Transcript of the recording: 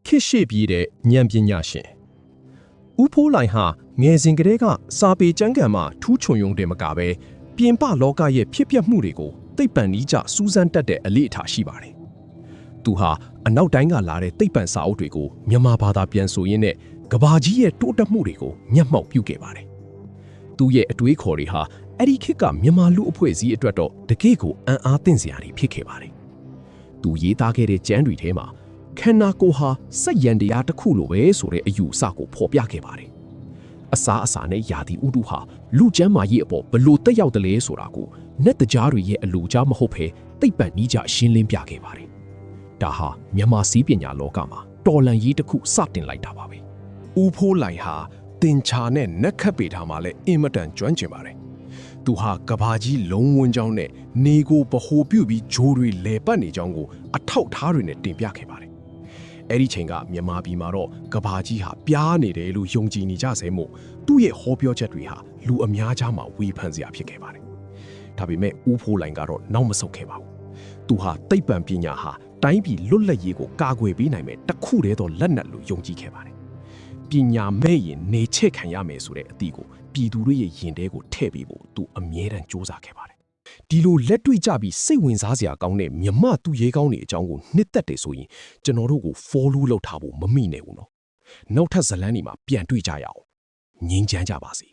ခေတ်ရှေ့ပြေးတဲ့ဉာဏ်ပညာရှင်ဦးဖိုးလိုင်ဟာငယ်စဉ်ကတည်းကစာပေကျမ်းဂန်မှာထူးချွန်ယုံတယ်မကပဲပြင်ပလောကရဲ့ဖြစ်ပျက်မှုတွေကိုသိပ္ပံနည်းကျစူးစမ်းတတ်တဲ့အလေ့အထရှိပါတယ်။သူဟာအနောက်တိုင်းကလာတဲ့သိပ္ပံစာအုပ်တွေကိုမြန်မာဘာသာပြန်ဆိုရင်းနဲ့ကဘာကြီးရဲ့တိုးတက်မှုတွေကိုညှက်မှောက်ပြုခဲ့ပါတယ်။သူ့ရဲ့အတွေးခေါ်တွေဟာအဲ့ဒီခေတ်ကမြန်မာလူအဖွဲ့အစည်းအတွက်တော့တကယ့်ကိုအံ့အားသင့်စရာတွေဖြစ်ခဲ့ပါတယ်။သူရေးသားခဲ့တဲ့ကျမ်းတွေထဲမှာခန္ဓာကိုယ်ဟာစက်ရန်တရားတစ်ခုလိုပဲဆိုတဲ့အယူအဆကိုဖော်ပြခဲ့ပါတယ်။အစားအစာနဲ့ယာတီဥတုဟာလူကျမ်းမာရေးအပေါ်ဘလို့တက်ရောက်တယ်လဲဆိုတာကိုနက်တကြားတွေရဲ့အလိုကြားမဟုတ်ဘဲသိပ္ပံနည်းကျရှင်းလင်းပြခဲ့ပါတယ်။ဒါဟာမြန်မာစီးပညာလောကမှာတော်လန်ရေးတစ်ခုစတင်လိုက်တာပါပဲ။ဦးဖိုးလိုင်ဟာတင်ချာနဲ့နက်ခတ်ပေထားမှလည်းအင်မတန်ကျွမ်းကျင်ပါတယ်။သူဟာကဘာကြီးလုံးဝန်းကြောင်းနဲ့နေကိုဗဟိုပြုပြီးဂျိုးတွေလဲပတ်နေကြောင်းကိုအထောက်ထားတွေနဲ့တင်ပြခဲ့ပါတယ်အဲ့ဒီချိန်ကမြန်မာပြည်မှာတော့ကဘာကြီးဟာပြားနေတယ်လို့ယုံကြည်နေကြဆဲမို့သူ့ရဲ့ဟောပြောချက်တွေဟာလူအများကြားမှာဝေဖန်စရာဖြစ်ခဲ့ပါတယ်။ဒါပေမဲ့ဦးဖိုးလိုင်ကတော့နောက်မဆုတ်ခဲ့ပါဘူး။သူဟာသိပ္ပံပညာဟာတိုင်းပြည်လွတ်လပ်ရေးကိုကာကွယ်ပေးနိုင်မဲ့တစ်ခုတည်းသောလက်နက်လို့ယုံကြည်ခဲ့ပါတယ်။ပညာမဲ့ရင်နေချက်ခံရမယ်ဆိုတဲ့အသည့်ကိုပြည်သူတွေရဲ့ရင်ထဲကိုထည့်ပေးဖို့သူအမြဲတမ်းစူးစမ်းခဲ့ပါတယ်ဒီလိုလက်တွေ့ကြပြီးစိတ်ဝင်စားစရာကောင်းတဲ့မြမသူရဲကောင်းတွေအကြောင်းကိုနှစ်သက်တယ်ဆိုရင်ကျွန်တော်တို့ကို follow လုပ်ထားဖို့မမိနဲ့ဘူးနော်နောက်ထပ်ဇလန်းဒီမှာပြန်တွေ့ကြရအောင်ငြင်းချမ်းကြပါစေ